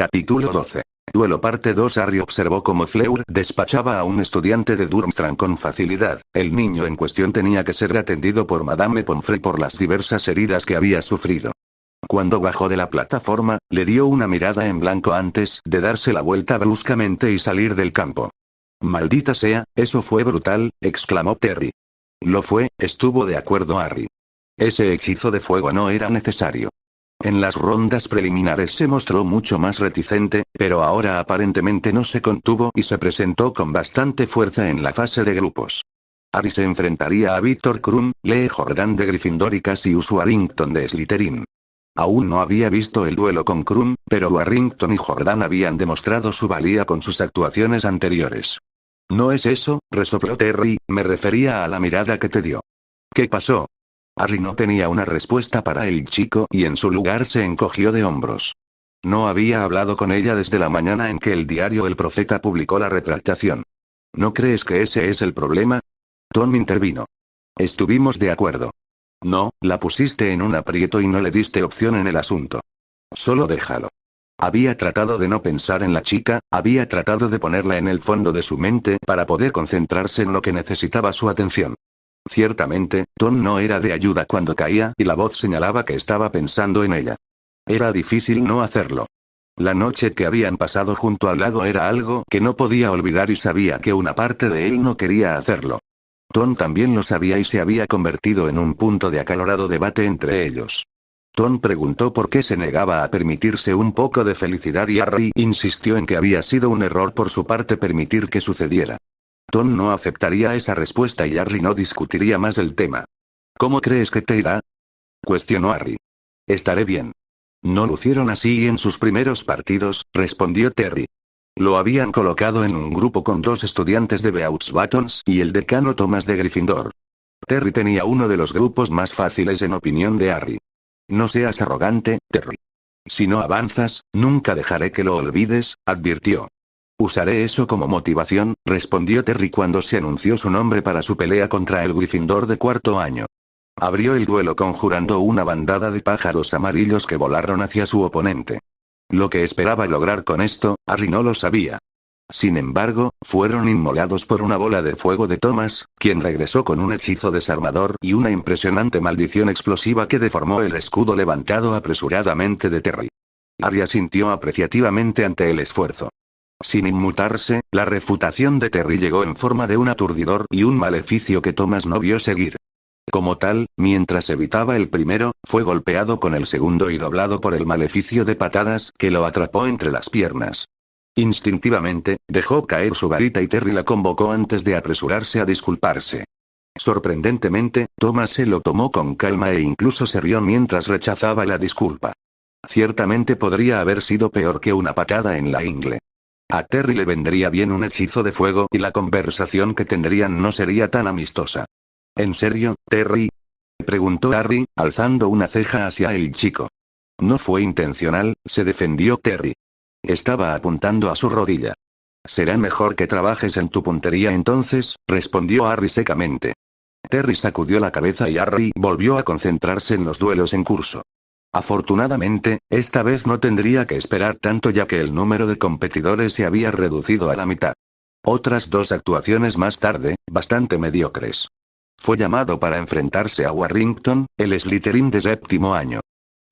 Capítulo 12. Duelo parte 2. Harry observó cómo Fleur despachaba a un estudiante de Durmstrang con facilidad. El niño en cuestión tenía que ser atendido por Madame Pomfrey por las diversas heridas que había sufrido. Cuando bajó de la plataforma, le dio una mirada en blanco antes de darse la vuelta bruscamente y salir del campo. «Maldita sea, eso fue brutal», exclamó Terry. «Lo fue», estuvo de acuerdo Harry. Ese hechizo de fuego no era necesario. En las rondas preliminares se mostró mucho más reticente, pero ahora aparentemente no se contuvo y se presentó con bastante fuerza en la fase de grupos. Harry se enfrentaría a Victor Krum, Lee Jordan de Gryffindor y Cassius Warrington de Slytherin. Aún no había visto el duelo con Krum, pero Warrington y Jordan habían demostrado su valía con sus actuaciones anteriores. «No es eso», resopló Terry, «me refería a la mirada que te dio». «¿Qué pasó?». Harry no tenía una respuesta para el chico y en su lugar se encogió de hombros. No había hablado con ella desde la mañana en que el diario El Profeta publicó la retractación. ¿No crees que ese es el problema? Tom intervino. Estuvimos de acuerdo. No, la pusiste en un aprieto y no le diste opción en el asunto. Solo déjalo. Había tratado de no pensar en la chica, había tratado de ponerla en el fondo de su mente para poder concentrarse en lo que necesitaba su atención. Ciertamente, Tom no era de ayuda cuando caía y la voz señalaba que estaba pensando en ella. Era difícil no hacerlo. La noche que habían pasado junto al lago era algo que no podía olvidar y sabía que una parte de él no quería hacerlo. Tom también lo sabía y se había convertido en un punto de acalorado debate entre ellos. Tom preguntó por qué se negaba a permitirse un poco de felicidad y Harry insistió en que había sido un error por su parte permitir que sucediera. Tom no aceptaría esa respuesta y Harry no discutiría más el tema. ¿Cómo crees que te irá?, cuestionó Harry. Estaré bien. No lucieron así en sus primeros partidos, respondió Terry. Lo habían colocado en un grupo con 2 estudiantes de Beauxbatons y el decano Thomas de Gryffindor. Terry tenía uno de los grupos más fáciles en opinión de Harry. No seas arrogante, Terry. Si no avanzas, nunca dejaré que lo olvides, advirtió. Usaré eso como motivación, respondió Terry cuando se anunció su nombre para su pelea contra el Gryffindor de cuarto año. Abrió el duelo conjurando una bandada de pájaros amarillos que volaron hacia su oponente. Lo que esperaba lograr con esto, Harry no lo sabía. Sin embargo, fueron inmolados por una bola de fuego de Thomas, quien regresó con un hechizo desarmador y una impresionante maldición explosiva que deformó el escudo levantado apresuradamente de Terry. Harry asintió apreciativamente ante el esfuerzo. Sin inmutarse, la refutación de Terry llegó en forma de un aturdidor y un maleficio que Thomas no vio seguir. Como tal, mientras evitaba el primero, fue golpeado con el segundo y doblado por el maleficio de patadas que lo atrapó entre las piernas. Instintivamente, dejó caer su varita y Terry la convocó antes de apresurarse a disculparse. Sorprendentemente, Thomas se lo tomó con calma e incluso se rió mientras rechazaba la disculpa. Ciertamente podría haber sido peor que una patada en la ingle. A Terry le vendría bien un hechizo de fuego y la conversación que tendrían no sería tan amistosa. ¿En serio, Terry?, preguntó Harry, alzando una ceja hacia el chico. No fue intencional, se defendió Terry. Estaba apuntando a su rodilla. Será mejor que trabajes en tu puntería entonces, respondió Harry secamente. Terry sacudió la cabeza y Harry volvió a concentrarse en los duelos en curso. Afortunadamente, esta vez no tendría que esperar tanto ya que el número de competidores se había reducido a la mitad. Otras 2 actuaciones más tarde, bastante mediocres. Fue llamado para enfrentarse a Warrington, el Slytherin de séptimo año.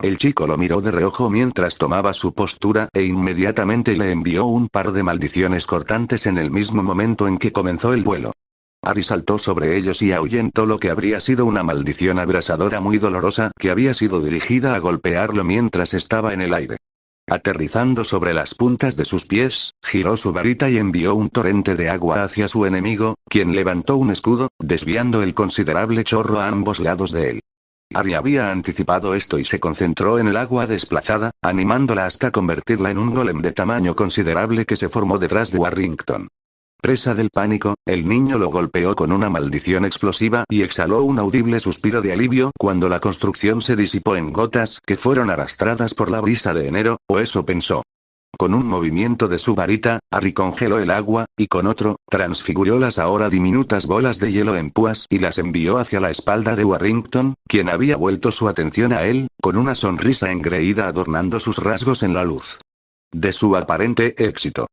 El chico lo miró de reojo mientras tomaba su postura e inmediatamente le envió un par de maldiciones cortantes en el mismo momento en que comenzó el duelo. Harry saltó sobre ellos y ahuyentó lo que habría sido una maldición abrasadora muy dolorosa que había sido dirigida a golpearlo mientras estaba en el aire. Aterrizando sobre las puntas de sus pies, giró su varita y envió un torrente de agua hacia su enemigo, quien levantó un escudo, desviando el considerable chorro a ambos lados de él. Harry había anticipado esto y se concentró en el agua desplazada, animándola hasta convertirla en un golem de tamaño considerable que se formó detrás de Warrington. Presa del pánico, el niño lo golpeó con una maldición explosiva y exhaló un audible suspiro de alivio cuando la construcción se disipó en gotas que fueron arrastradas por la brisa de enero, o eso pensó. Con un movimiento de su varita, Harry congeló el agua, y con otro, transfiguró las ahora diminutas bolas de hielo en púas y las envió hacia la espalda de Warrington, quien había vuelto su atención a él, con una sonrisa engreída adornando sus rasgos en la luz. de su aparente éxito.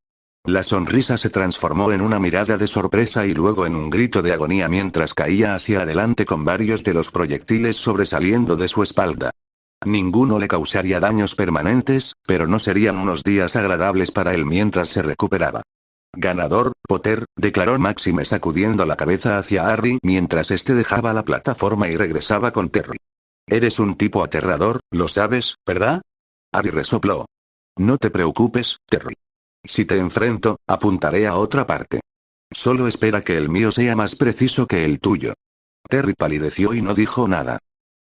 La sonrisa se transformó en una mirada de sorpresa y luego en un grito de agonía mientras caía hacia adelante con varios de los proyectiles sobresaliendo de su espalda. Ninguno le causaría daños permanentes, pero no serían unos días agradables para él mientras se recuperaba. Ganador, Potter, declaró Maxime sacudiendo la cabeza hacia Harry mientras este dejaba la plataforma y regresaba con Terry. Eres un tipo aterrador, lo sabes, ¿verdad? Harry resopló. No te preocupes, Terry. Si te enfrento, apuntaré a otra parte. Solo espera que el mío sea más preciso que el tuyo. Terry palideció y no dijo nada.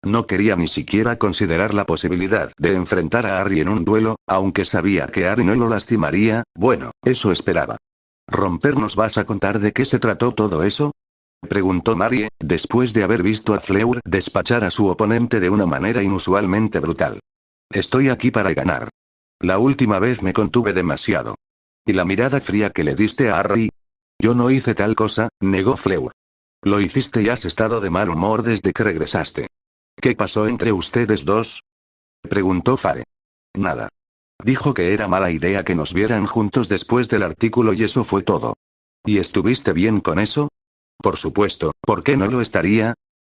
No quería ni siquiera considerar la posibilidad de enfrentar a Harry en un duelo, aunque sabía que Harry no lo lastimaría, bueno, eso esperaba. ¿Rompernos vas a contar de qué se trató todo eso? Preguntó Marie, después de haber visto a Fleur despachar a su oponente de una manera inusualmente brutal. Estoy aquí para ganar. La última vez me contuve demasiado. ¿Y la mirada fría que le diste a Harry? Yo no hice tal cosa, negó Fleur. Lo hiciste y has estado de mal humor desde que regresaste. ¿Qué pasó entre ustedes dos? Preguntó Fare. Nada. Dijo que era mala idea que nos vieran juntos después del artículo y eso fue todo. ¿Y estuviste bien con eso? Por supuesto, ¿por qué no lo estaría?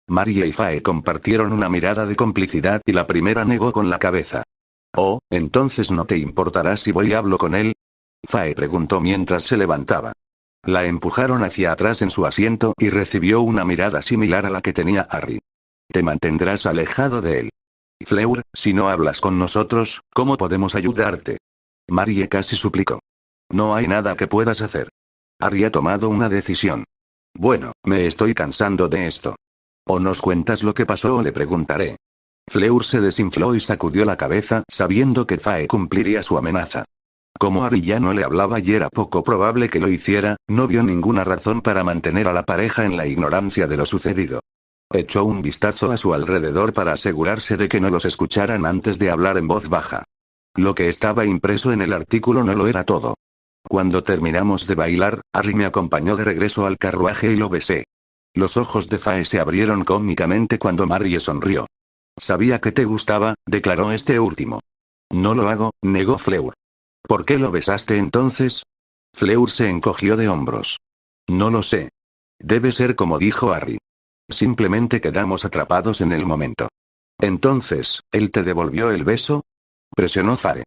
Marie y Fae compartieron una mirada de complicidad y la primera negó con la cabeza. Oh, entonces no te importará si voy y hablo con él. Fae preguntó mientras se levantaba. La empujaron hacia atrás en su asiento y recibió una mirada similar a la que tenía Harry. Te mantendrás alejado de él. Fleur, si no hablas con nosotros, ¿cómo podemos ayudarte? Marie casi suplicó. No hay nada que puedas hacer. Harry ha tomado una decisión. Bueno, me estoy cansando de esto. O nos cuentas lo que pasó o le preguntaré. Fleur se desinfló y sacudió la cabeza sabiendo que Fae cumpliría su amenaza. Como Harry ya no le hablaba y era poco probable que lo hiciera, no vio ninguna razón para mantener a la pareja en la ignorancia de lo sucedido. Echó un vistazo a su alrededor para asegurarse de que no los escucharan antes de hablar en voz baja. Lo que estaba impreso en el artículo no lo era todo. Cuando terminamos de bailar, Harry me acompañó de regreso al carruaje y lo besé. Los ojos de Fae se abrieron cómicamente cuando Marie sonrió. Sabía que te gustaba, declaró este último. No lo hago, negó Fleur. ¿Por qué lo besaste entonces? Fleur se encogió de hombros. No lo sé. Debe ser como dijo Harry. Simplemente quedamos atrapados en el momento. Entonces, ¿él te devolvió el beso? Presionó Fae.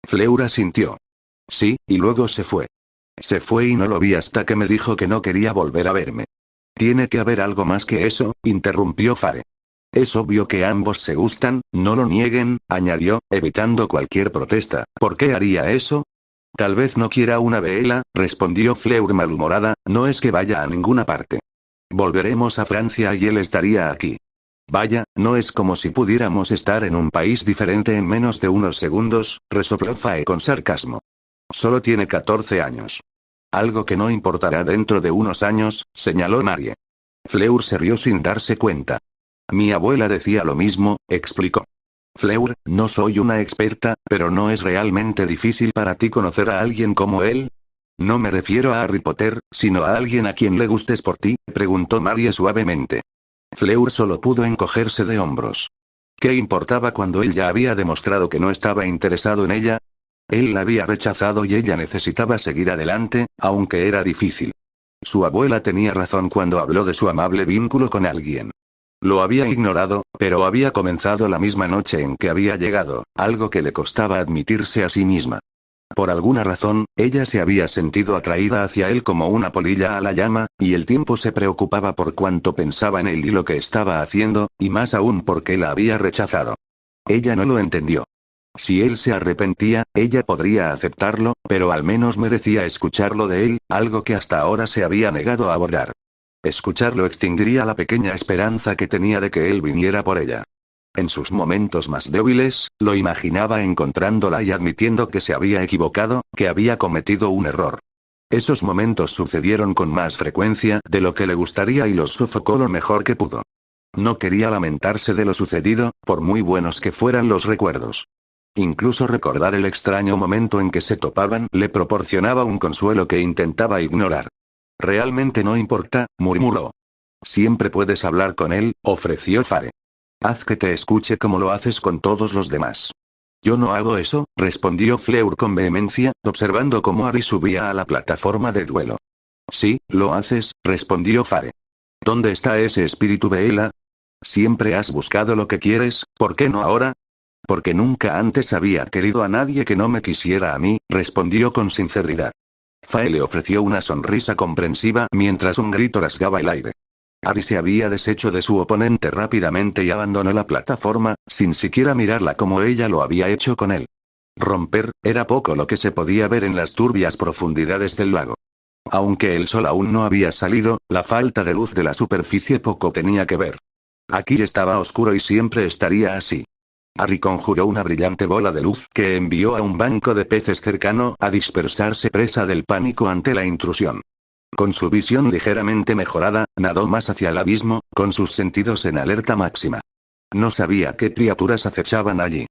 Fleur asintió. Sí, y luego se fue. Se fue y no lo vi hasta que me dijo que no quería volver a verme. Tiene que haber algo más que eso, interrumpió Fae. Es obvio que ambos se gustan, no lo nieguen, añadió, evitando cualquier protesta. ¿Por qué haría eso? Tal vez no quiera una vela, respondió Fleur malhumorada, no es que vaya a ninguna parte. Volveremos a Francia y él estaría aquí. Vaya, no es como si pudiéramos estar en un país diferente en menos de unos segundos, resopló Fae con sarcasmo. Solo tiene 14 años. Algo que no importará dentro de unos años, señaló Marie. Fleur se rió sin darse cuenta. Mi abuela decía lo mismo, explicó. Fleur, no soy una experta, pero ¿no es realmente difícil para ti conocer a alguien como él? No me refiero a Harry Potter, sino a alguien a quien le gustes por ti, preguntó Marie suavemente. Fleur solo pudo encogerse de hombros. ¿Qué importaba cuando él ya había demostrado que no estaba interesado en ella? Él la había rechazado y ella necesitaba seguir adelante, aunque era difícil. Su abuela tenía razón cuando habló de su amable vínculo con alguien. Lo había ignorado, pero había comenzado la misma noche en que había llegado, algo que le costaba admitirse a sí misma. Por alguna razón, ella se había sentido atraída hacia él como una polilla a la llama, y el tiempo se preocupaba por cuánto pensaba en él y lo que estaba haciendo, y más aún porque la había rechazado. Ella no lo entendió. Si él se arrepentía, ella podría aceptarlo, pero al menos merecía escucharlo de él, algo que hasta ahora se había negado a abordar. Escucharlo extinguiría la pequeña esperanza que tenía de que él viniera por ella. En sus momentos más débiles, lo imaginaba encontrándola y admitiendo que se había equivocado, que había cometido un error. Esos momentos sucedieron con más frecuencia de lo que le gustaría y los sofocó lo mejor que pudo. No quería lamentarse de lo sucedido, por muy buenos que fueran los recuerdos. Incluso recordar el extraño momento en que se topaban le proporcionaba un consuelo que intentaba ignorar. Realmente no importa, murmuró. Siempre puedes hablar con él, ofreció Fae. Haz que te escuche como lo haces con todos los demás. Yo no hago eso, respondió Fleur con vehemencia, observando cómo Harry subía a la plataforma de duelo. Sí, lo haces, respondió Fare. ¿Dónde está ese espíritu Bella? Siempre has buscado lo que quieres, ¿por qué no ahora? Porque nunca antes había querido a nadie que no me quisiera a mí, respondió con sinceridad. Fae le ofreció una sonrisa comprensiva mientras un grito rasgaba el aire. Harry se había deshecho de su oponente rápidamente y abandonó la plataforma, sin siquiera mirarla como ella lo había hecho con él. Romper, era poco lo que se podía ver en las turbias profundidades del lago. Aunque el sol aún no había salido, la falta de luz de la superficie poco tenía que ver. Aquí estaba oscuro y siempre estaría así. Harry conjuró una brillante bola de luz que envió a un banco de peces cercano a dispersarse presa del pánico ante la intrusión. Con su visión ligeramente mejorada, nadó más hacia el abismo, con sus sentidos en alerta máxima. No sabía qué criaturas acechaban allí.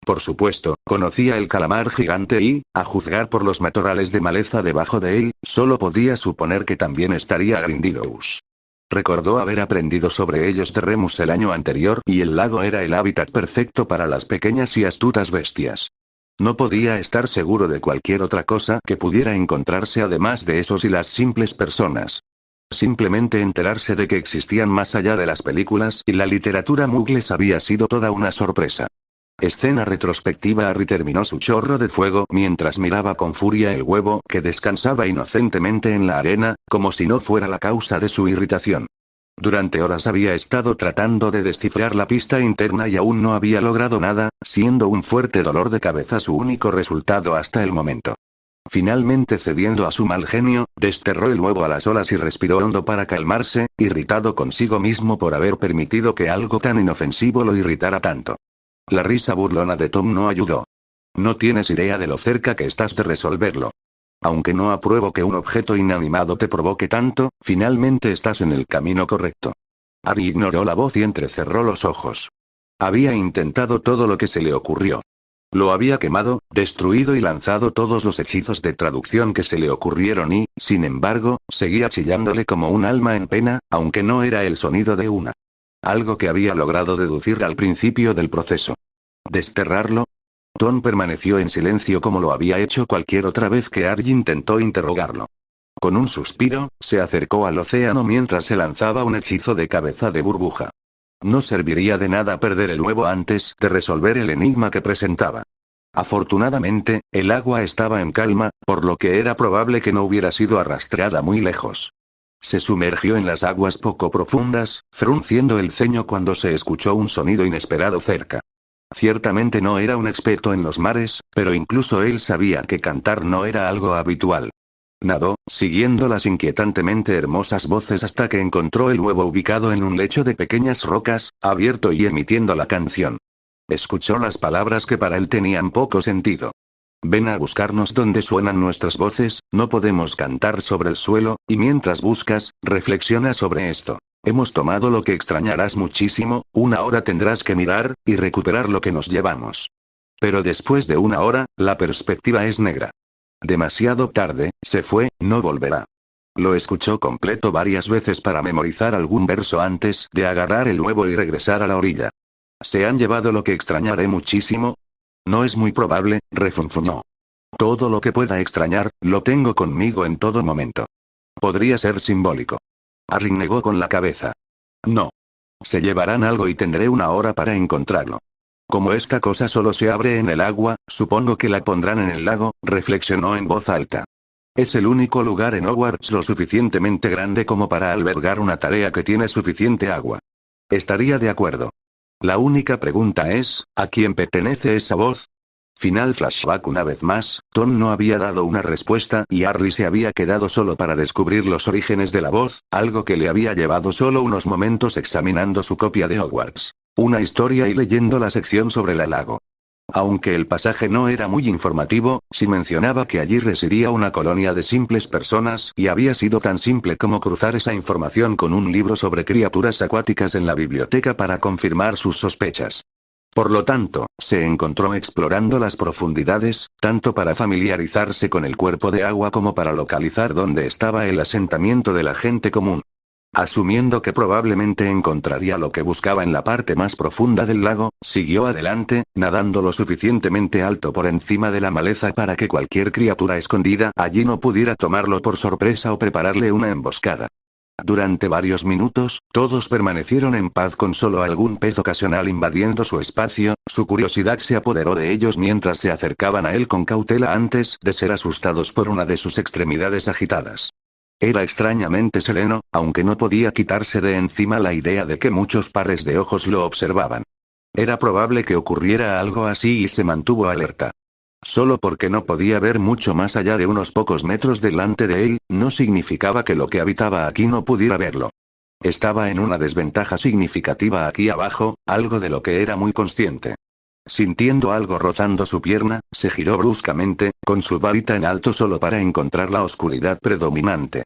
Por supuesto, conocía el calamar gigante y, a juzgar por los matorrales de maleza debajo de él, solo podía suponer que también estaría Grindylows. Recordó haber aprendido sobre ellos de Remus el año anterior y el lago era el hábitat perfecto para las pequeñas y astutas bestias. No podía estar seguro de cualquier otra cosa que pudiera encontrarse además de esos y las simples personas. Simplemente enterarse de que existían más allá de las películas y la literatura muggles había sido toda una sorpresa. Escena retrospectiva. Harry terminó su chorro de fuego mientras miraba con furia el huevo que descansaba inocentemente en la arena, como si no fuera la causa de su irritación. Durante horas había estado tratando de descifrar la pista interna y aún no había logrado nada, siendo un fuerte dolor de cabeza su único resultado hasta el momento. Finalmente cediendo a su mal genio, desterró el huevo a las olas y respiró hondo para calmarse, irritado consigo mismo por haber permitido que algo tan inofensivo lo irritara tanto. La risa burlona de Tom no ayudó. No tienes idea de lo cerca que estás de resolverlo. Aunque no apruebo que un objeto inanimado te provoque tanto, finalmente estás en el camino correcto. Harry ignoró la voz y entrecerró los ojos. Había intentado todo lo que se le ocurrió. Lo había quemado, destruido y lanzado todos los hechizos de traducción que se le ocurrieron y, sin embargo, seguía chillándole como un alma en pena, aunque no era el sonido de una. Algo que había logrado deducir al principio del proceso. ¿Desterrarlo? Tom permaneció en silencio como lo había hecho cualquier otra vez que Harry intentó interrogarlo. Con un suspiro, se acercó al océano mientras se lanzaba un hechizo de cabeza de burbuja. No serviría de nada perder el huevo antes de resolver el enigma que presentaba. Afortunadamente, el agua estaba en calma, por lo que era probable que no hubiera sido arrastrada muy lejos. Se sumergió en las aguas poco profundas, frunciendo el ceño cuando se escuchó un sonido inesperado cerca. Ciertamente no era un experto en los mares, pero incluso él sabía que cantar no era algo habitual. Nadó, siguiendo las inquietantemente hermosas voces hasta que encontró el huevo ubicado en un lecho de pequeñas rocas, abierto y emitiendo la canción. Escuchó las palabras que para él tenían poco sentido. Ven a buscarnos donde suenan nuestras voces, no podemos cantar sobre el suelo, y mientras buscas, reflexiona sobre esto. Hemos tomado lo que extrañarás muchísimo, una hora tendrás que mirar, y recuperar lo que nos llevamos. Pero después de una hora, la perspectiva es negra. Demasiado tarde, se fue, no volverá. Lo escuchó completo varias veces para memorizar algún verso antes de agarrar el huevo y regresar a la orilla. ¿Se han llevado lo que extrañaré muchísimo? No es muy probable, refunfuñó. Todo lo que pueda extrañar, lo tengo conmigo en todo momento. Podría ser simbólico. Harry negó con la cabeza. No. Se llevarán algo y tendré una hora para encontrarlo. Como esta cosa solo se abre en el agua, supongo que la pondrán en el lago, reflexionó en voz alta. Es el único lugar en Hogwarts lo suficientemente grande como para albergar una tarea que tiene suficiente agua. Estaría de acuerdo. La única pregunta es, ¿a quién pertenece esa voz? Final flashback. Una vez más, Tom no había dado una respuesta y Harry se había quedado solo para descubrir los orígenes de la voz, algo que le había llevado solo unos momentos examinando su copia de Hogwarts. Una historia y leyendo la sección sobre el lago. Aunque el pasaje no era muy informativo, sí mencionaba que allí residía una colonia de simples personas y había sido tan simple como cruzar esa información con un libro sobre criaturas acuáticas en la biblioteca para confirmar sus sospechas. Por lo tanto, se encontró explorando las profundidades, tanto para familiarizarse con el cuerpo de agua como para localizar dónde estaba el asentamiento de la gente común. Asumiendo que probablemente encontraría lo que buscaba en la parte más profunda del lago, siguió adelante, nadando lo suficientemente alto por encima de la maleza para que cualquier criatura escondida allí no pudiera tomarlo por sorpresa o prepararle una emboscada. Durante varios minutos, todos permanecieron en paz con solo algún pez ocasional invadiendo su espacio. Su curiosidad se apoderó de ellos mientras se acercaban a él con cautela antes de ser asustados por una de sus extremidades agitadas. Era extrañamente sereno, aunque no podía quitarse de encima la idea de que muchos pares de ojos lo observaban. Era probable que ocurriera algo así y se mantuvo alerta. Solo porque no podía ver mucho más allá de unos pocos metros delante de él, no significaba que lo que habitaba aquí no pudiera verlo. Estaba en una desventaja significativa aquí abajo, algo de lo que era muy consciente. Sintiendo algo rozando su pierna, se giró bruscamente, con su varita en alto solo para encontrar la oscuridad predominante.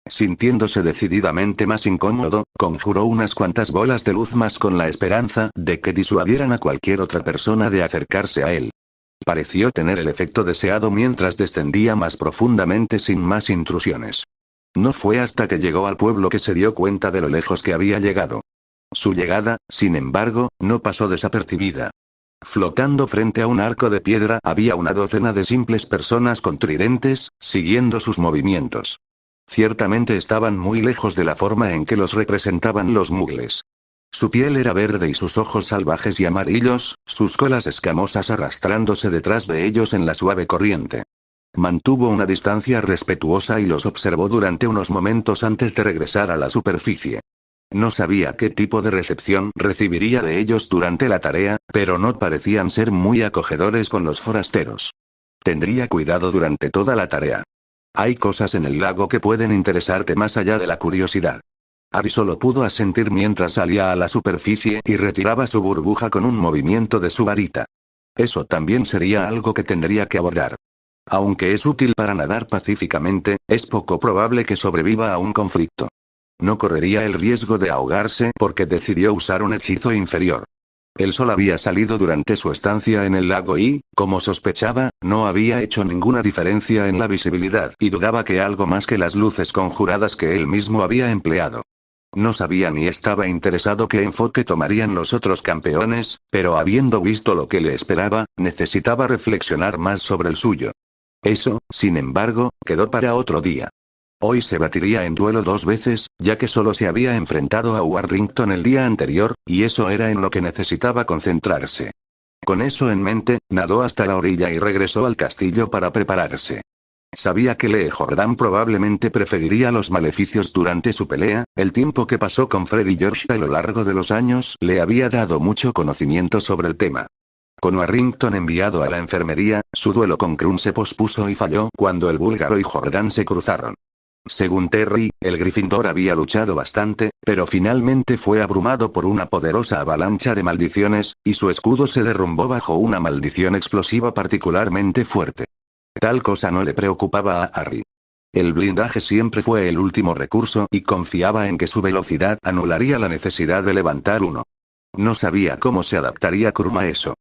Sintiéndose decididamente más incómodo, conjuró unas cuantas bolas de luz más con la esperanza de que disuadieran a cualquier otra persona de acercarse a él. Pareció tener el efecto deseado mientras descendía más profundamente sin más intrusiones. No fue hasta que llegó al pueblo que se dio cuenta de lo lejos que había llegado. Su llegada, sin embargo, no pasó desapercibida. Flotando frente a un arco de piedra había una docena de simples personas con tridentes, siguiendo sus movimientos. Ciertamente estaban muy lejos de la forma en que los representaban los mugles. Su piel era verde y sus ojos salvajes y amarillos, sus colas escamosas arrastrándose detrás de ellos en la suave corriente. Mantuvo una distancia respetuosa y los observó durante unos momentos antes de regresar a la superficie. No sabía qué tipo de recepción recibiría de ellos durante la tarea, pero no parecían ser muy acogedores con los forasteros. Tendría cuidado durante toda la tarea. Hay cosas en el lago que pueden interesarte más allá de la curiosidad. Ari solo pudo asentir mientras salía a la superficie y retiraba su burbuja con un movimiento de su varita. Eso también sería algo que tendría que abordar. Aunque es útil para nadar pacíficamente, es poco probable que sobreviva a un conflicto. No correría el riesgo de ahogarse porque decidió usar un hechizo inferior. El sol había salido durante su estancia en el lago y, como sospechaba, no había hecho ninguna diferencia en la visibilidad y dudaba que algo más que las luces conjuradas que él mismo había empleado. No sabía ni estaba interesado qué enfoque tomarían los otros campeones, pero habiendo visto lo que le esperaba, necesitaba reflexionar más sobre el suyo. Eso, sin embargo, quedó para otro día. Hoy se batiría en duelo 2 veces, ya que solo se había enfrentado a Warrington el día anterior, y eso era en lo que necesitaba concentrarse. Con eso en mente, nadó hasta la orilla y regresó al castillo para prepararse. Sabía que Lee Jordan probablemente preferiría los maleficios durante su pelea. El tiempo que pasó con Fred y George a lo largo de los años le había dado mucho conocimiento sobre el tema. Con Warrington enviado a la enfermería, su duelo con Krum se pospuso y falló cuando el búlgaro y Jordan se cruzaron. Según Terry, el Gryffindor había luchado bastante, pero finalmente fue abrumado por una poderosa avalancha de maldiciones, y su escudo se derrumbó bajo una maldición explosiva particularmente fuerte. Tal cosa no le preocupaba a Harry. El blindaje siempre fue el último recurso y confiaba en que su velocidad anularía la necesidad de levantar uno. No sabía cómo se adaptaría Krum a eso.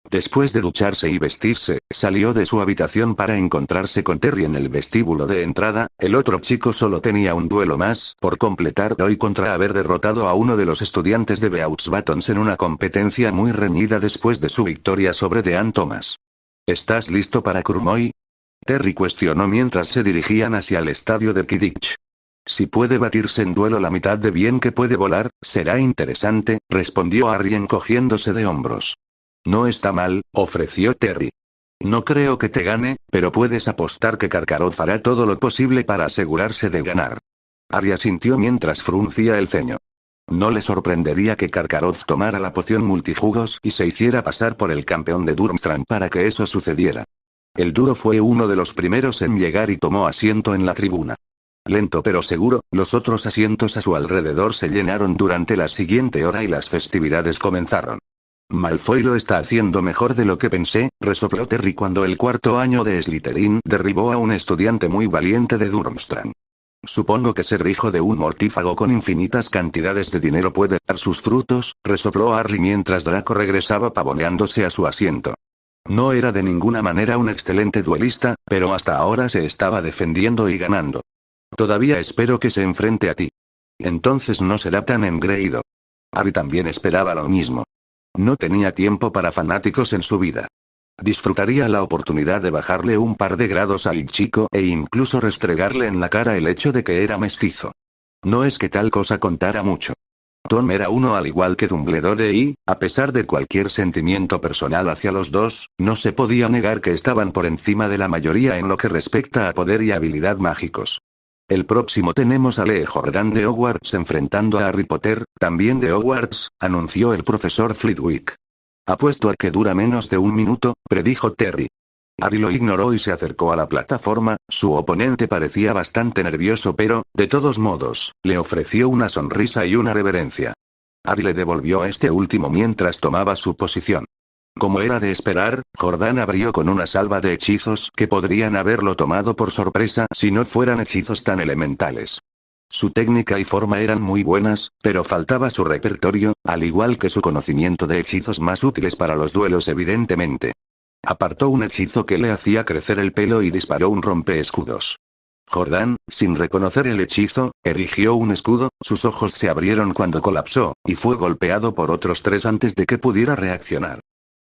Después de ducharse y vestirse, salió de su habitación para encontrarse con Terry en el vestíbulo de entrada. El otro chico solo tenía un duelo más por completar hoy contra haber derrotado a uno de los estudiantes de Beauxbatons en una competencia muy reñida después de su victoria sobre Dean Thomas. ¿Estás listo para Krum hoy? Terry cuestionó mientras se dirigían hacia el estadio de Quidditch. Si puede batirse en duelo la mitad de bien que puede volar, será interesante, respondió Harry encogiéndose de hombros. No está mal, ofreció Terry. No creo que te gane, pero puedes apostar que Karkaroff hará todo lo posible para asegurarse de ganar. Harry asintió mientras fruncía el ceño. No le sorprendería que Karkaroff tomara la poción multijugos y se hiciera pasar por el campeón de Durmstrang para que eso sucediera. El duro fue uno de los primeros en llegar y tomó asiento en la tribuna. Lento pero seguro, los otros asientos a su alrededor se llenaron durante la siguiente hora y las festividades comenzaron. Malfoy lo está haciendo mejor de lo que pensé, resopló Terry cuando el 4º año de Slytherin derribó a un estudiante muy valiente de Durmstrang. Supongo que ser hijo de un mortífago con infinitas cantidades de dinero puede dar sus frutos, resopló Harry mientras Draco regresaba pavoneándose a su asiento. No era de ninguna manera un excelente duelista, pero hasta ahora se estaba defendiendo y ganando. Todavía espero que se enfrente a ti. Entonces no será tan engreído. Harry también esperaba lo mismo. No tenía tiempo para fanáticos en su vida. Disfrutaría la oportunidad de bajarle un par de grados al chico e incluso restregarle en la cara el hecho de que era mestizo. No es que tal cosa contara mucho. Tom era uno al igual que Dumbledore y, a pesar de cualquier sentimiento personal hacia los dos, no se podía negar que estaban por encima de la mayoría en lo que respecta a poder y habilidad mágicos. El próximo tenemos a Lee Jordan de Hogwarts enfrentando a Harry Potter, también de Hogwarts, anunció el profesor Flitwick. Apuesto a que dura menos de un minuto, predijo Terry. Harry lo ignoró y se acercó a la plataforma. Su oponente parecía bastante nervioso pero, de todos modos, le ofreció una sonrisa y una reverencia. Harry le devolvió este último mientras tomaba su posición. Como era de esperar, Jordan abrió con una salva de hechizos que podrían haberlo tomado por sorpresa si no fueran hechizos tan elementales. Su técnica y forma eran muy buenas, pero faltaba su repertorio, al igual que su conocimiento de hechizos más útiles para los duelos evidentemente. Apartó un hechizo que le hacía crecer el pelo y disparó un rompeescudos. Jordan, sin reconocer el hechizo, erigió un escudo, sus ojos se abrieron cuando colapsó, y fue golpeado por otros 3 antes de que pudiera reaccionar.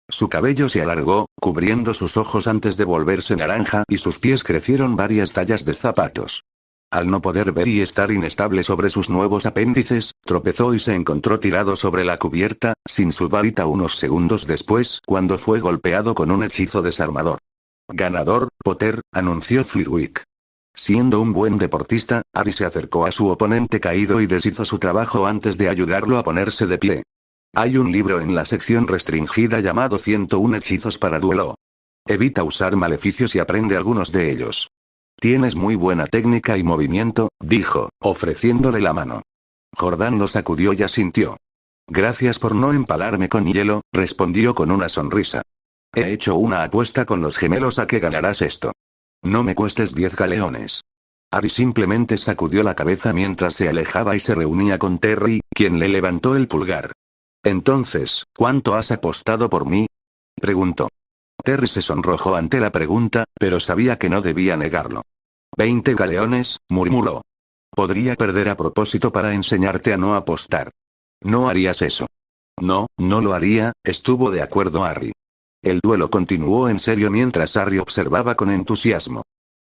Su cabello se alargó, cubriendo sus ojos antes de volverse naranja y sus pies crecieron varias tallas de zapatos. Al no poder ver y estar inestable sobre sus nuevos apéndices, tropezó y se encontró tirado sobre la cubierta, sin su varita unos segundos después, cuando fue golpeado con un hechizo desarmador. Ganador, Potter, anunció Flitwick. Siendo un buen deportista, Harry se acercó a su oponente caído y deshizo su trabajo antes de ayudarlo a ponerse de pie. Hay un libro en la sección restringida llamado 101 hechizos para duelo. Evita usar maleficios y aprende algunos de ellos. Tienes muy buena técnica y movimiento, dijo, ofreciéndole la mano. Jordan lo sacudió y asintió. Gracias por no empalarme con hielo, respondió con una sonrisa. He hecho una apuesta con los gemelos a que ganarás esto. No me cuestes 10 galeones. Harry simplemente sacudió la cabeza mientras se alejaba y se reunía con Terry, quien le levantó el pulgar. Entonces, ¿cuánto has apostado por mí? Preguntó. Terry se sonrojó ante la pregunta, pero sabía que no debía negarlo. 20 galeones, murmuró. Podría perder a propósito para enseñarte a no apostar. No harías eso. No, no lo haría, estuvo de acuerdo Harry. El duelo continuó en serio mientras Harry observaba con entusiasmo.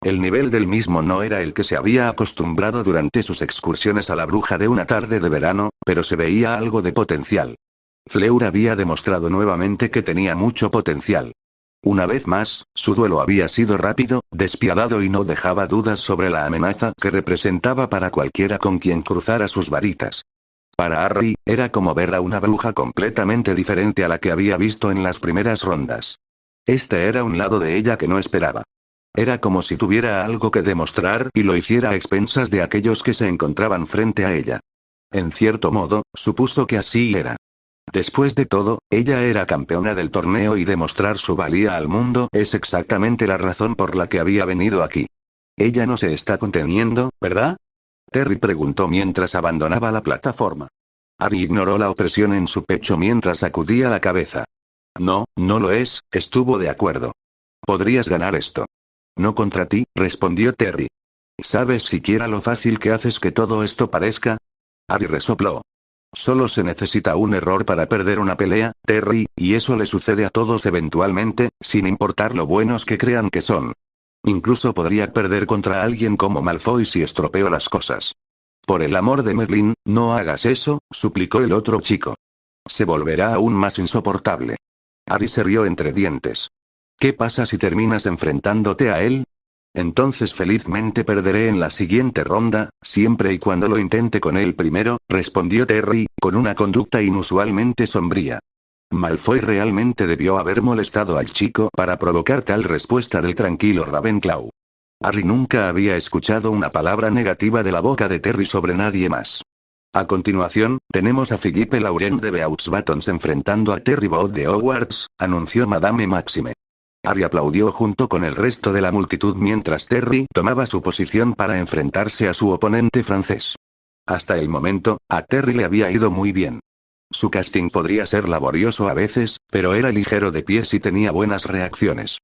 El nivel del mismo no era el que se había acostumbrado durante sus excursiones a la bruja de una tarde de verano, pero se veía algo de potencial. Fleur había demostrado nuevamente que tenía mucho potencial. Una vez más, su duelo había sido rápido, despiadado y no dejaba dudas sobre la amenaza que representaba para cualquiera con quien cruzara sus varitas. Para Harry, era como ver a una bruja completamente diferente a la que había visto en las primeras rondas. Este era un lado de ella que no esperaba. Era como si tuviera algo que demostrar y lo hiciera a expensas de aquellos que se encontraban frente a ella. En cierto modo, supuso que así era. Después de todo, ella era campeona del torneo y demostrar su valía al mundo es exactamente la razón por la que había venido aquí. Ella no se está conteniendo, ¿verdad? Terry preguntó mientras abandonaba la plataforma. Harry ignoró la opresión en su pecho mientras sacudía la cabeza. No, no lo es, estuvo de acuerdo. Podrías ganar esto. No contra ti, respondió Terry. ¿Sabes siquiera lo fácil que haces que todo esto parezca? Harry resopló. Solo se necesita un error para perder una pelea, Terry, y eso le sucede a todos eventualmente, sin importar lo buenos que crean que son. Incluso podría perder contra alguien como Malfoy si estropeo las cosas. Por el amor de Merlin, no hagas eso, suplicó el otro chico. Se volverá aún más insoportable. Harry se rió entre dientes. ¿Qué pasa si terminas enfrentándote a él? Entonces felizmente perderé en la siguiente ronda, siempre y cuando lo intente con él primero, respondió Terry, con una conducta inusualmente sombría. Malfoy realmente debió haber molestado al chico para provocar tal respuesta del tranquilo Ravenclaw. Harry nunca había escuchado una palabra negativa de la boca de Terry sobre nadie más. A continuación, tenemos a Philippe Laurent de Beauxbatons enfrentando a Terry Bot de Hogwarts, anunció Madame Maxime. Harry aplaudió junto con el resto de la multitud mientras Terry tomaba su posición para enfrentarse a su oponente francés. Hasta el momento, a Terry le había ido muy bien. Su casting podría ser laborioso a veces, pero era ligero de pies y tenía buenas reacciones.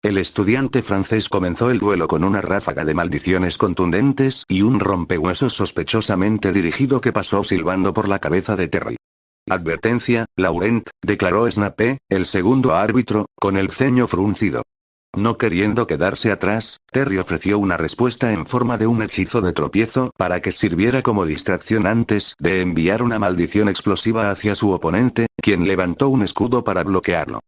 El estudiante francés comenzó el duelo con una ráfaga de maldiciones contundentes y un rompehuesos sospechosamente dirigido que pasó silbando por la cabeza de Terry. Advertencia, Laurent, declaró Snape, el segundo árbitro, con el ceño fruncido. No queriendo quedarse atrás, Terry ofreció una respuesta en forma de un hechizo de tropiezo para que sirviera como distracción antes de enviar una maldición explosiva hacia su oponente, quien levantó un escudo para bloquearlo.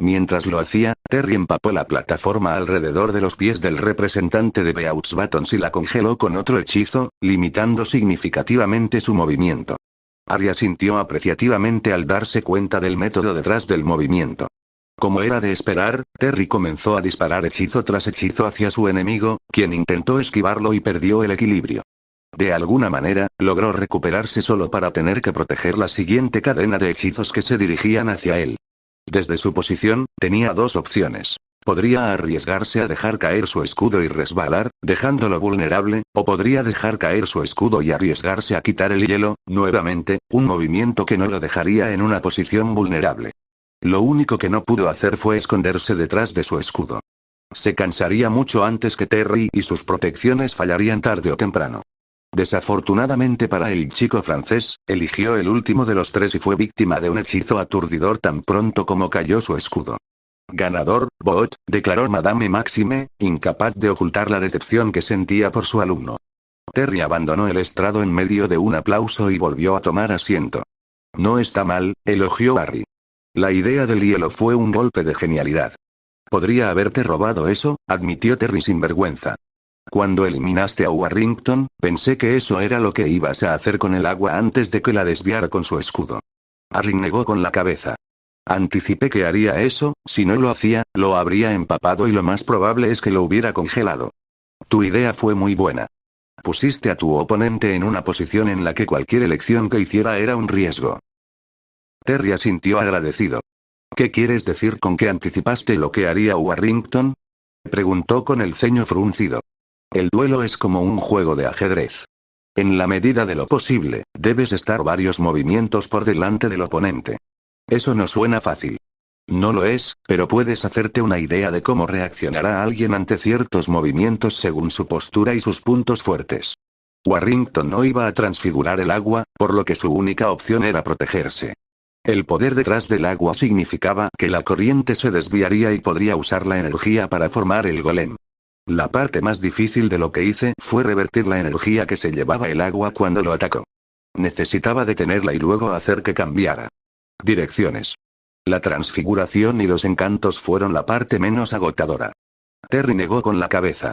Mientras lo hacía, Terry empapó la plataforma alrededor de los pies del representante de Beaux Batons y la congeló con otro hechizo, limitando significativamente su movimiento. Harry asintió apreciativamente al darse cuenta del método detrás del movimiento. Como era de esperar, Terry comenzó a disparar hechizo tras hechizo hacia su enemigo, quien intentó esquivarlo y perdió el equilibrio. De alguna manera, logró recuperarse solo para tener que proteger la siguiente cadena de hechizos que se dirigían hacia él. Desde su posición, tenía dos opciones. Podría arriesgarse a dejar caer su escudo y resbalar, dejándolo vulnerable, o podría dejar caer su escudo y arriesgarse a quitar el hielo, nuevamente, un movimiento que no lo dejaría en una posición vulnerable. Lo único que no pudo hacer fue esconderse detrás de su escudo. Se cansaría mucho antes que Terry y sus protecciones fallarían tarde o temprano. Desafortunadamente para el chico francés, eligió el último de los tres y fue víctima de un hechizo aturdidor tan pronto como cayó su escudo. Ganador, Bot, declaró Madame Maxime, incapaz de ocultar la decepción que sentía por su alumno. Terry abandonó el estrado en medio de un aplauso y volvió a tomar asiento. No está mal, elogió Harry. La idea del hielo fue un golpe de genialidad. Podría haberte robado eso, admitió Terry sin vergüenza. Cuando eliminaste a Warrington, pensé que eso era lo que ibas a hacer con el agua antes de que la desviara con su escudo. Harry negó con la cabeza. Anticipé que haría eso, si no lo hacía, lo habría empapado y lo más probable es que lo hubiera congelado. Tu idea fue muy buena. Pusiste a tu oponente en una posición en la que cualquier elección que hiciera era un riesgo. Terry asintió agradecido. ¿Qué quieres decir con que anticipaste lo que haría Warrington? Preguntó con el ceño fruncido. El duelo es como un juego de ajedrez. En la medida de lo posible, debes estar varios movimientos por delante del oponente. Eso no suena fácil. No lo es, pero puedes hacerte una idea de cómo reaccionará alguien ante ciertos movimientos según su postura y sus puntos fuertes. Warrington no iba a transfigurar el agua, por lo que su única opción era protegerse. El poder detrás del agua significaba que la corriente se desviaría y podría usar la energía para formar el golem. La parte más difícil de lo que hice fue revertir la energía que se llevaba el agua cuando lo atacó. Necesitaba detenerla y luego hacer que cambiara direcciones. La transfiguración y los encantos fueron la parte menos agotadora. Terry negó con la cabeza.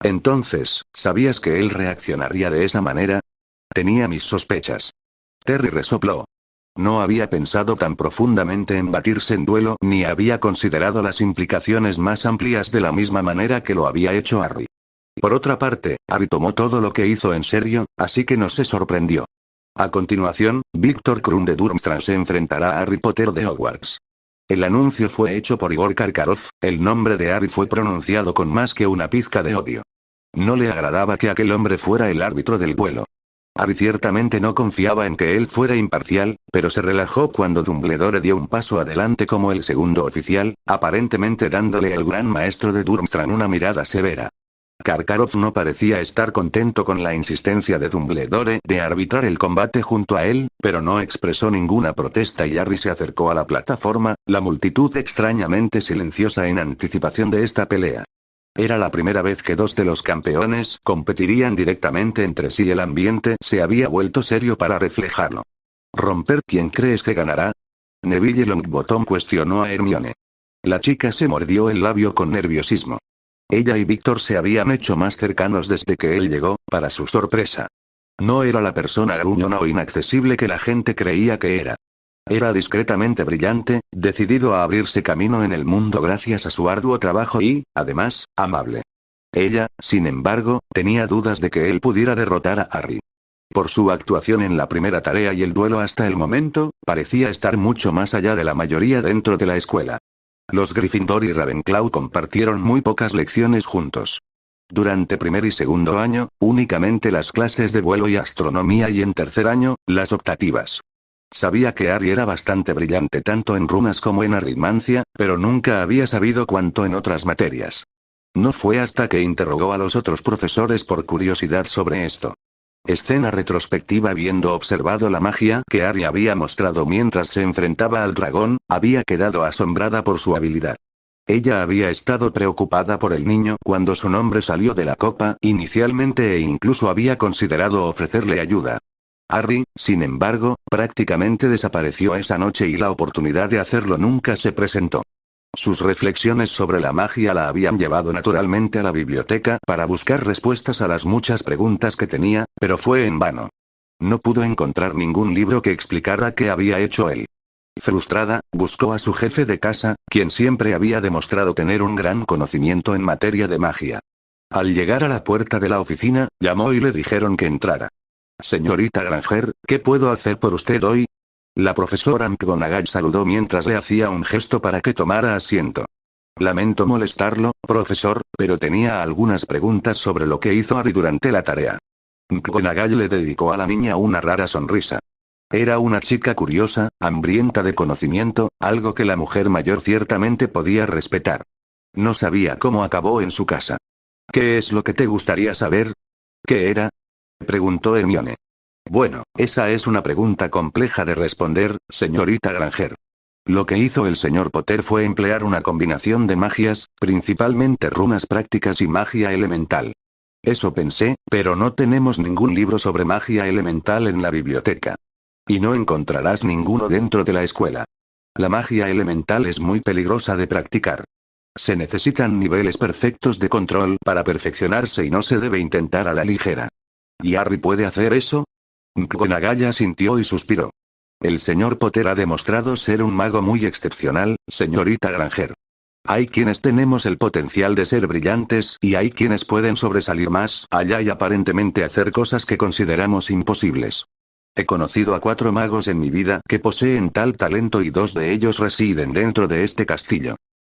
Entonces, ¿sabías que él reaccionaría de esa manera? Tenía mis sospechas. Terry resopló. No había pensado tan profundamente en batirse en duelo ni había considerado las implicaciones más amplias de la misma manera que lo había hecho Harry. Por otra parte, Harry tomó todo lo que hizo en serio, así que no se sorprendió. A continuación, Víctor Krum de Durmstrang se enfrentará a Harry Potter de Hogwarts. El anuncio fue hecho por Igor Karkaroff, el nombre de Harry fue pronunciado con más que una pizca de odio. No le agradaba que aquel hombre fuera el árbitro del duelo. Harry ciertamente no confiaba en que él fuera imparcial, pero se relajó cuando Dumbledore dio un paso adelante como el segundo oficial, aparentemente dándole al gran maestro de Durmstrang una mirada severa. Karkaroff no parecía estar contento con la insistencia de Dumbledore de arbitrar el combate junto a él, pero no expresó ninguna protesta y Harry se acercó a la plataforma, la multitud extrañamente silenciosa en anticipación de esta pelea. Era la primera vez que dos de los campeones competirían directamente entre sí y el ambiente se había vuelto serio para reflejarlo. ¿Romper quién crees que ganará? Neville Longbottom cuestionó a Hermione. La chica se mordió el labio con nerviosismo. Ella y Víctor se habían hecho más cercanos desde que él llegó, para su sorpresa. No era la persona gruñona o inaccesible que la gente creía que era. Era discretamente brillante, decidido a abrirse camino en el mundo gracias a su arduo trabajo y, además, amable. Ella, sin embargo, tenía dudas de que él pudiera derrotar a Harry. Por su actuación en la primera tarea y el duelo hasta el momento, parecía estar mucho más allá de la mayoría dentro de la escuela. Los Gryffindor y Ravenclaw compartieron muy pocas lecciones juntos. Durante primer y segundo año, únicamente las clases de vuelo y astronomía y en tercer año, las optativas. Sabía que Harry era bastante brillante tanto en runas como en aritmancia, pero nunca había sabido cuánto en otras materias. No fue hasta que interrogó a los otros profesores por curiosidad sobre esto. Escena retrospectiva. Habiendo observado la magia que Harry había mostrado mientras se enfrentaba al dragón, había quedado asombrada por su habilidad. Ella había estado preocupada por el niño cuando su nombre salió de la copa inicialmente e incluso había considerado ofrecerle ayuda. Harry, sin embargo, prácticamente desapareció esa noche y la oportunidad de hacerlo nunca se presentó. Sus reflexiones sobre la magia la habían llevado naturalmente a la biblioteca para buscar respuestas a las muchas preguntas que tenía, pero fue en vano. No pudo encontrar ningún libro que explicara qué había hecho él. Frustrada, buscó a su jefe de casa, quien siempre había demostrado tener un gran conocimiento en materia de magia. Al llegar a la puerta de la oficina, llamó y le dijeron que entrara. Señorita Granger, ¿qué puedo hacer por usted hoy? La profesora McGonagall saludó mientras le hacía un gesto para que tomara asiento. Lamento molestarlo, profesor, pero tenía algunas preguntas sobre lo que hizo Harry durante la tarea. McGonagall le dedicó a la niña una rara sonrisa. Era una chica curiosa, hambrienta de conocimiento, algo que la mujer mayor ciertamente podía respetar. No sabía cómo acabó en su casa. ¿Qué es lo que te gustaría saber? ¿Qué era? Preguntó Hermione. Bueno, esa es una pregunta compleja de responder, señorita Granger. Lo que hizo el señor Potter fue emplear una combinación de magias, principalmente runas prácticas y magia elemental. Eso pensé, pero no tenemos ningún libro sobre magia elemental en la biblioteca. Y no encontrarás ninguno dentro de la escuela. La magia elemental es muy peligrosa de practicar. Se necesitan niveles perfectos de control para perfeccionarse y no se debe intentar a la ligera. ¿Y Harry puede hacer eso? McGonagall asintió y suspiró. El señor Potter ha demostrado ser un mago muy excepcional, señorita Granger. Hay quienes tenemos el potencial de ser brillantes y hay quienes pueden sobresalir más allá y aparentemente hacer cosas que consideramos imposibles. He conocido a 4 magos en mi vida que poseen tal talento y 2 de ellos residen dentro de este castillo.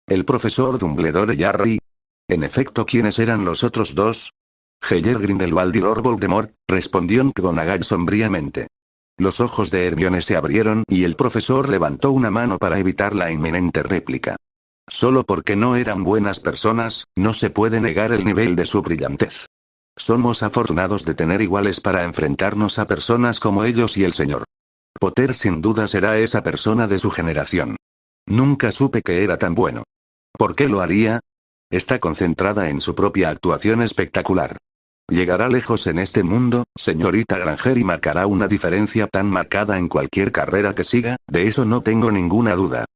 El profesor Dumbledore y Harry. En efecto, ¿quiénes eran los otros 2? Heller Grindelwald y Lord Voldemort, respondió McGonagall sombríamente. Los ojos de Hermione se abrieron y el profesor levantó una mano para evitar la inminente réplica. Solo porque no eran buenas personas, no se puede negar el nivel de su brillantez. Somos afortunados de tener iguales para enfrentarnos a personas como ellos y el señor Potter sin duda será esa persona de su generación. Nunca supe que era tan bueno. ¿Por qué lo haría? Está concentrada en su propia actuación espectacular. Llegará lejos en este mundo, señorita Granger, y marcará una diferencia tan marcada en cualquier carrera que siga, de eso no tengo ninguna duda.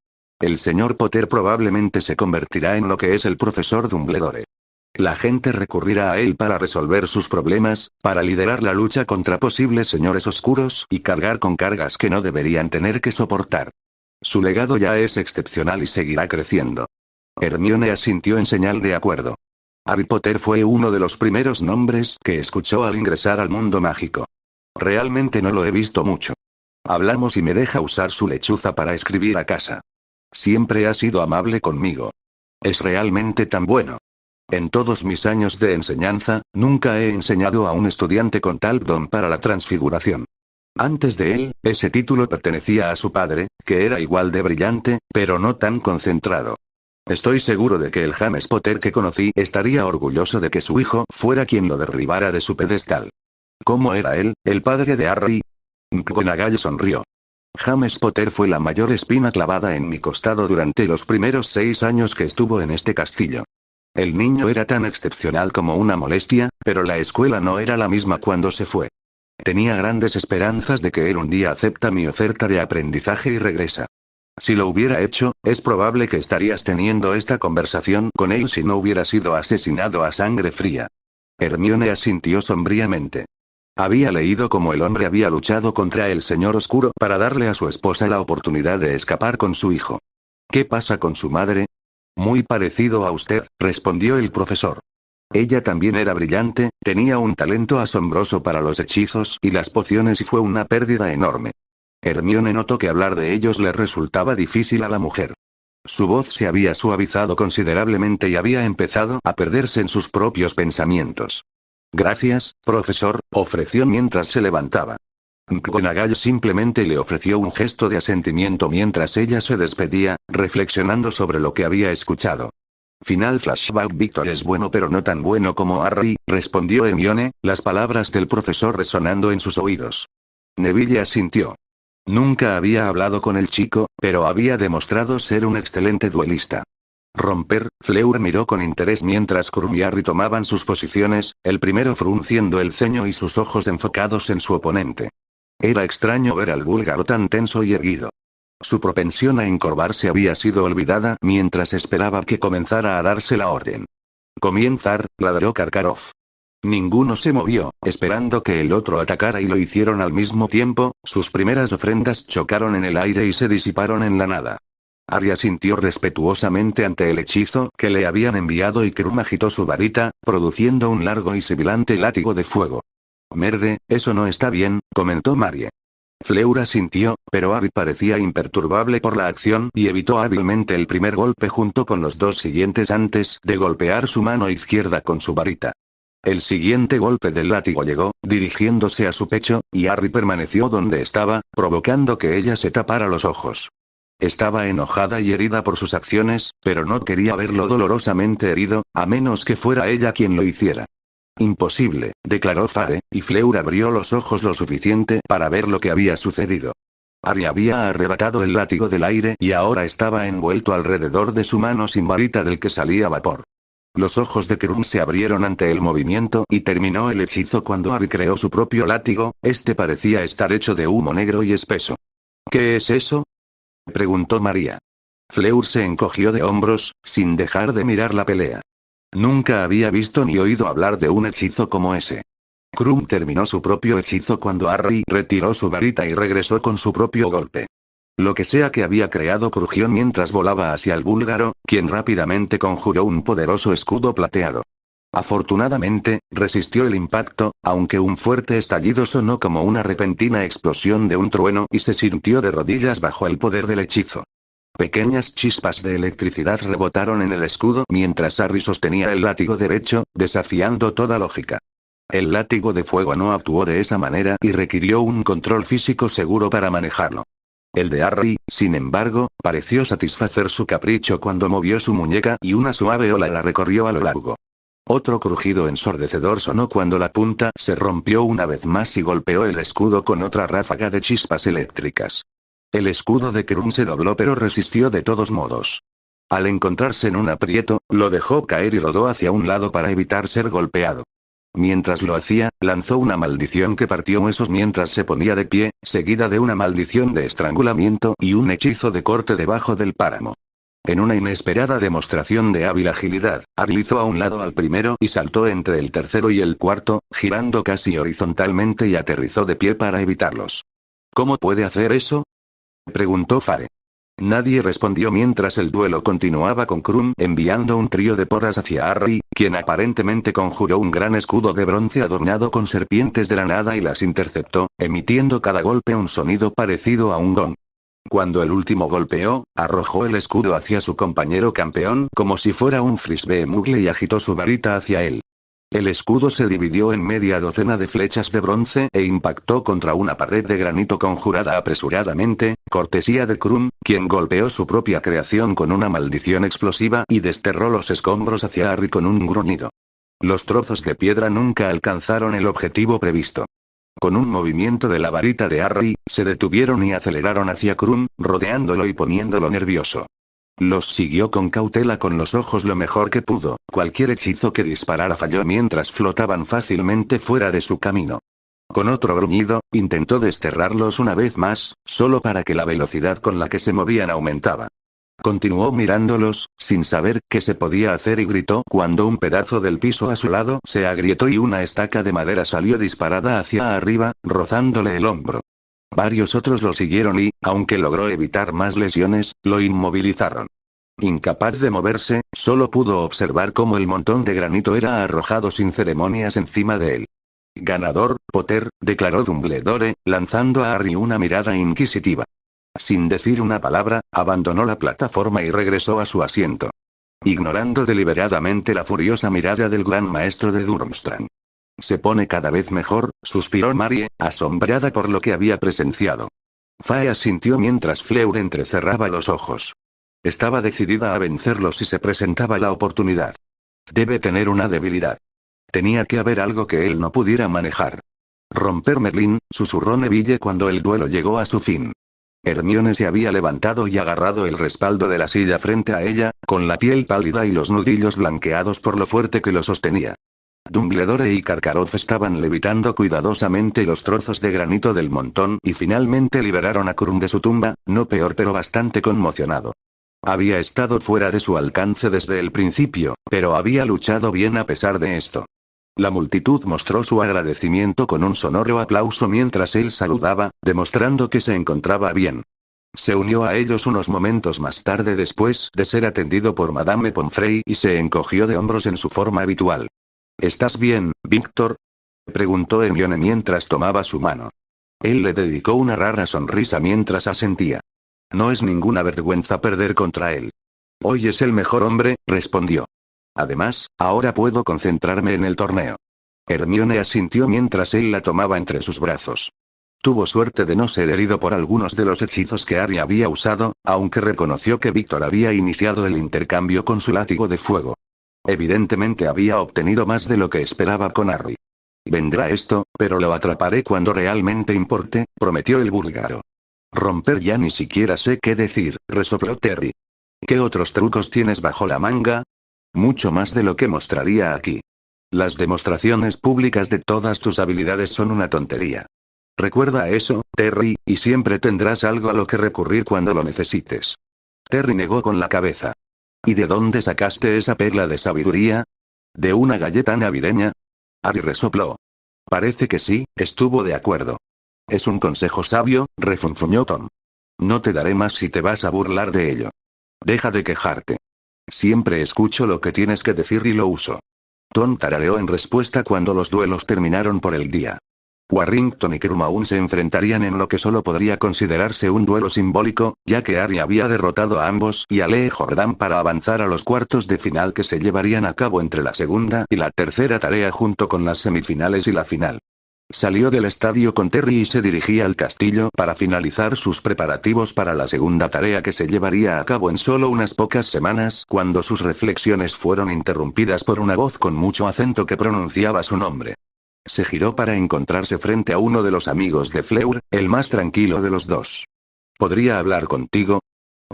El señor Potter probablemente se convertirá en lo que es el profesor Dumbledore. La gente recurrirá a él para resolver sus problemas, para liderar la lucha contra posibles señores oscuros y cargar con cargas que no deberían tener que soportar. Su legado ya es excepcional y seguirá creciendo. Hermione asintió en señal de acuerdo. Harry Potter fue uno de los primeros nombres que escuchó al ingresar al mundo mágico. Realmente no lo he visto mucho. Hablamos y me deja usar su lechuza para escribir a casa. Siempre ha sido amable conmigo. Es realmente tan bueno. En todos mis años de enseñanza, nunca he enseñado a un estudiante con tal don para la transfiguración. Antes de él, ese título pertenecía a su padre, que era igual de brillante, pero no tan concentrado. Estoy seguro de que el James Potter que conocí estaría orgulloso de que su hijo fuera quien lo derribara de su pedestal. ¿Cómo era él, el padre de Harry? McGonagall sonrió. James Potter fue la mayor espina clavada en mi costado durante los primeros 6 años que estuvo en este castillo. El niño era tan excepcional como una molestia, pero la escuela no era la misma cuando se fue. Tenía grandes esperanzas de que él un día acepta mi oferta de aprendizaje y regresa. Si lo hubiera hecho, es probable que estarías teniendo esta conversación con él si no hubiera sido asesinado a sangre fría. Hermione asintió sombríamente. Había leído cómo el hombre había luchado contra el Señor Oscuro para darle a su esposa la oportunidad de escapar con su hijo. ¿Qué pasa con su madre? Muy parecido a usted, respondió el profesor. Ella también era brillante, tenía un talento asombroso para los hechizos y las pociones y fue una pérdida enorme. Hermione notó que hablar de ellos le resultaba difícil a la mujer. Su voz se había suavizado considerablemente y había empezado a perderse en sus propios pensamientos. Gracias, profesor, ofreció mientras se levantaba. McGonagall simplemente le ofreció un gesto de asentimiento mientras ella se despedía, reflexionando sobre lo que había escuchado. Final flashback. Víctor es bueno pero no tan bueno como Harry, respondió Hermione, las palabras del profesor resonando en sus oídos. Neville asintió. Nunca había hablado con el chico, pero había demostrado ser un excelente duelista. Fleur miró con interés mientras Krum y Harry tomaban sus posiciones, el primero frunciendo el ceño y sus ojos enfocados en su oponente. Era extraño ver al búlgaro tan tenso y erguido. Su propensión a encorvarse había sido olvidada mientras esperaba que comenzara a darse la orden. Comienzar, ladró Karkaroff. Ninguno se movió, esperando que el otro atacara y lo hicieron al mismo tiempo, sus primeras ofrendas chocaron en el aire y se disiparon en la nada. Harry asintió respetuosamente ante el hechizo que le habían enviado y Krum agitó su varita, produciendo un largo y sibilante látigo de fuego. Merde, eso no está bien, comentó Marie. Fleur asintió, pero Harry parecía imperturbable por la acción y evitó hábilmente el primer golpe junto con los dos siguientes antes de golpear su mano izquierda con su varita. El siguiente golpe del látigo llegó, dirigiéndose a su pecho, y Harry permaneció donde estaba, provocando que ella se tapara los ojos. Estaba enojada y herida por sus acciones, pero no quería verlo dolorosamente herido, a menos que fuera ella quien lo hiciera. Imposible, declaró Fare, y Fleur abrió los ojos lo suficiente para ver lo que había sucedido. Harry había arrebatado el látigo del aire y ahora estaba envuelto alrededor de su mano sin varita del que salía vapor. Los ojos de Krum se abrieron ante el movimiento y terminó el hechizo cuando Harry creó su propio látigo, este parecía estar hecho de humo negro y espeso. ¿Qué es eso?, preguntó María. Fleur se encogió de hombros, sin dejar de mirar la pelea. Nunca había visto ni oído hablar de un hechizo como ese. Krum terminó su propio hechizo cuando Harry retiró su varita y regresó con su propio golpe. Lo que sea que había creado crujió mientras volaba hacia el búlgaro, quien rápidamente conjuró un poderoso escudo plateado. Afortunadamente, resistió el impacto, aunque un fuerte estallido sonó como una repentina explosión de un trueno y se sintió de rodillas bajo el poder del hechizo. Pequeñas chispas de electricidad rebotaron en el escudo mientras Harry sostenía el látigo derecho, desafiando toda lógica. El látigo de fuego no actuó de esa manera y requirió un control físico seguro para manejarlo. El de Harry, sin embargo, pareció satisfacer su capricho cuando movió su muñeca y una suave ola la recorrió a lo largo. Otro crujido ensordecedor sonó cuando la punta se rompió una vez más y golpeó el escudo con otra ráfaga de chispas eléctricas. El escudo de Krum se dobló pero resistió de todos modos. Al encontrarse en un aprieto, lo dejó caer y rodó hacia un lado para evitar ser golpeado. Mientras lo hacía, lanzó una maldición que partió huesos mientras se ponía de pie, seguida de una maldición de estrangulamiento y un hechizo de corte debajo del páramo. En una inesperada demostración de hábil agilidad, Harry hizo a un lado al primero y saltó entre el tercero y el cuarto, girando casi horizontalmente y aterrizó de pie para evitarlos. ¿Cómo puede hacer eso?, preguntó Fare. Nadie respondió mientras el duelo continuaba con Krum enviando un trío de porras hacia Harry, quien aparentemente conjuró un gran escudo de bronce adornado con serpientes de la nada y las interceptó, emitiendo cada golpe un sonido parecido a un gong. Cuando el último golpeó, arrojó el escudo hacia su compañero campeón como si fuera un frisbee mugle y agitó su varita hacia él. El escudo se dividió en media docena de flechas de bronce e impactó contra una pared de granito conjurada apresuradamente, cortesía de Krum, quien golpeó su propia creación con una maldición explosiva y desterró los escombros hacia Harry con un gruñido. Los trozos de piedra nunca alcanzaron el objetivo previsto. Con un movimiento de la varita de Harry, se detuvieron y aceleraron hacia Krum, rodeándolo y poniéndolo nervioso. Los siguió con cautela con los ojos lo mejor que pudo, cualquier hechizo que disparara falló mientras flotaban fácilmente fuera de su camino. Con otro gruñido, intentó desterrarlos una vez más, solo para que la velocidad con la que se movían aumentaba. Continuó mirándolos, sin saber qué se podía hacer y gritó cuando un pedazo del piso a su lado se agrietó y una estaca de madera salió disparada hacia arriba, rozándole el hombro. Varios otros lo siguieron y, aunque logró evitar más lesiones, lo inmovilizaron. Incapaz de moverse, solo pudo observar cómo el montón de granito era arrojado sin ceremonias encima de él. Ganador, Potter, declaró Dumbledore, lanzando a Harry una mirada inquisitiva. Sin decir una palabra, abandonó la plataforma y regresó a su asiento. Ignorando deliberadamente la furiosa mirada del gran maestro de Durmstrang. Se pone cada vez mejor, suspiró Marie, asombrada por lo que había presenciado. Faye asintió mientras Fleur entrecerraba los ojos. Estaba decidida a vencerlo si se presentaba la oportunidad. Debe tener una debilidad. Tenía que haber algo que él no pudiera manejar. Romper Merlín, susurró Neville cuando el duelo llegó a su fin. Hermione se había levantado y agarrado el respaldo de la silla frente a ella, con la piel pálida y los nudillos blanqueados por lo fuerte que lo sostenía. Dumbledore y Karkaroff estaban levitando cuidadosamente los trozos de granito del montón y finalmente liberaron a Krum de su tumba, no peor pero bastante conmocionado. Había estado fuera de su alcance desde el principio, pero había luchado bien a pesar de esto. La multitud mostró su agradecimiento con un sonoro aplauso mientras él saludaba, demostrando que se encontraba bien. Se unió a ellos unos momentos más tarde después de ser atendido por Madame Pomfrey y se encogió de hombros en su forma habitual. ¿Estás bien, Víctor?, preguntó Hermione mientras tomaba su mano. Él le dedicó una rara sonrisa mientras asentía. No es ninguna vergüenza perder contra él. Hoy es el mejor hombre, respondió. Además, ahora puedo concentrarme en el torneo. Hermione asintió mientras él la tomaba entre sus brazos. Tuvo suerte de no ser herido por algunos de los hechizos que Harry había usado, aunque reconoció que Víctor había iniciado el intercambio con su látigo de fuego. Evidentemente había obtenido más de lo que esperaba con Harry. Vendrá esto, pero lo atraparé cuando realmente importe, prometió el búlgaro. Romper ya ni siquiera sé qué decir, resopló Terry. ¿Qué otros trucos tienes bajo la manga? Mucho más de lo que mostraría aquí. Las demostraciones públicas de todas tus habilidades son una tontería. Recuerda eso, Terry, y siempre tendrás algo a lo que recurrir cuando lo necesites. Terry negó con la cabeza. ¿Y de dónde sacaste esa perla de sabiduría? ¿De una galleta navideña? Harry resopló. Parece que sí, estuvo de acuerdo. Es un consejo sabio, refunfuñó Tom. No te daré más si te vas a burlar de ello. Deja de quejarte. Siempre escucho lo que tienes que decir y lo uso. Tom tarareó en respuesta cuando los duelos terminaron por el día. Warrington y Krum aún se enfrentarían en lo que solo podría considerarse un duelo simbólico, ya que Harry había derrotado a ambos y a Lee Jordan para avanzar a los cuartos de final que se llevarían a cabo entre la segunda y la tercera tarea junto con las semifinales y la final. Salió del estadio con Terry y se dirigía al castillo para finalizar sus preparativos para la segunda tarea que se llevaría a cabo en solo unas pocas semanas cuando sus reflexiones fueron interrumpidas por una voz con mucho acento que pronunciaba su nombre. Se giró para encontrarse frente a uno de los amigos de Fleur, el más tranquilo de los dos. ¿Podría hablar contigo?,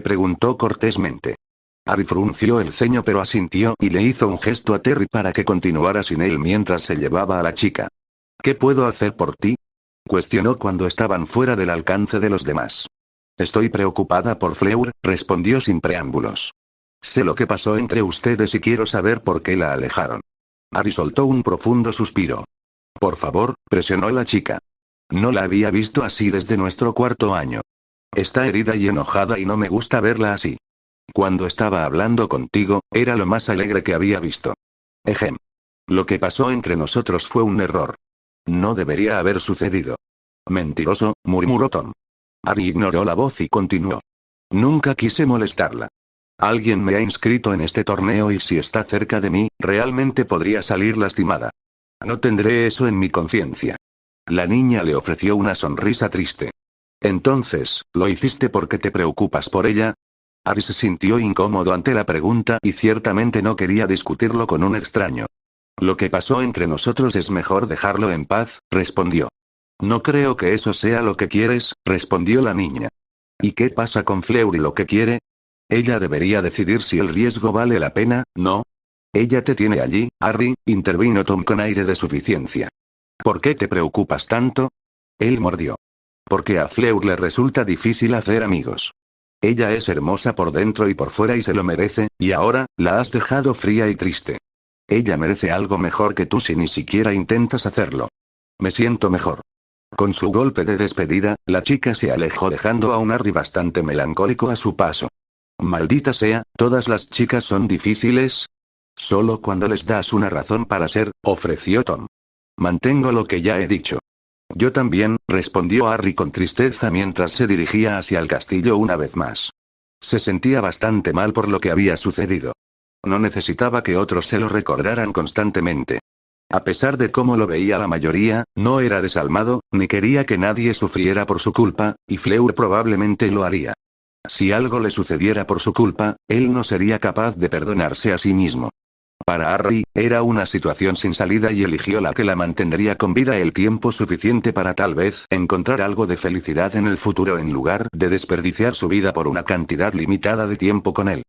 preguntó cortésmente. Harry frunció el ceño pero asintió y le hizo un gesto a Terry para que continuara sin él mientras se llevaba a la chica. ¿Qué puedo hacer por ti?, cuestionó cuando estaban fuera del alcance de los demás. Estoy preocupada por Fleur, respondió sin preámbulos. Sé lo que pasó entre ustedes y quiero saber por qué la alejaron. Harry soltó un profundo suspiro. Por favor, presionó la chica. No la había visto así desde nuestro cuarto año. Está herida y enojada y no me gusta verla así. Cuando estaba hablando contigo, era lo más alegre que había visto. Ejem. Lo que pasó entre nosotros fue un error. No debería haber sucedido. Mentiroso, murmuró Tom. Harry ignoró la voz y continuó. Nunca quise molestarla. Alguien me ha inscrito en este torneo y si está cerca de mí, realmente podría salir lastimada. No tendré eso en mi conciencia. La niña le ofreció una sonrisa triste. Entonces, ¿lo hiciste porque te preocupas por ella? Harry se sintió incómodo ante la pregunta y ciertamente no quería discutirlo con un extraño. Lo que pasó entre nosotros es mejor dejarlo en paz, respondió. No creo que eso sea lo que quieres, respondió la niña. ¿Y qué pasa con Fleur y lo que quiere? Ella debería decidir si el riesgo vale la pena, ¿no? Ella te tiene allí, Harry, intervino Tom con aire de suficiencia. ¿Por qué te preocupas tanto? Él mordió. Porque a Fleur le resulta difícil hacer amigos. Ella es hermosa por dentro y por fuera y se lo merece, y ahora, la has dejado fría y triste. Ella merece algo mejor que tú si ni siquiera intentas hacerlo. Me siento mejor. Con su golpe de despedida, la chica se alejó dejando a un Harry bastante melancólico a su paso. Maldita sea, ¿todas las chicas son difíciles? Solo cuando les das una razón para ser, ofreció Tom. Mantengo lo que ya he dicho. Yo también, respondió Harry con tristeza mientras se dirigía hacia el castillo una vez más. Se sentía bastante mal por lo que había sucedido. No necesitaba que otros se lo recordaran constantemente. A pesar de cómo lo veía la mayoría, no era desalmado, ni quería que nadie sufriera por su culpa, y Fleur probablemente lo haría. Si algo le sucediera por su culpa, él no sería capaz de perdonarse a sí mismo. Para Harry, era una situación sin salida y eligió la que la mantendría con vida el tiempo suficiente para tal vez encontrar algo de felicidad en el futuro en lugar de desperdiciar su vida por una cantidad limitada de tiempo con él.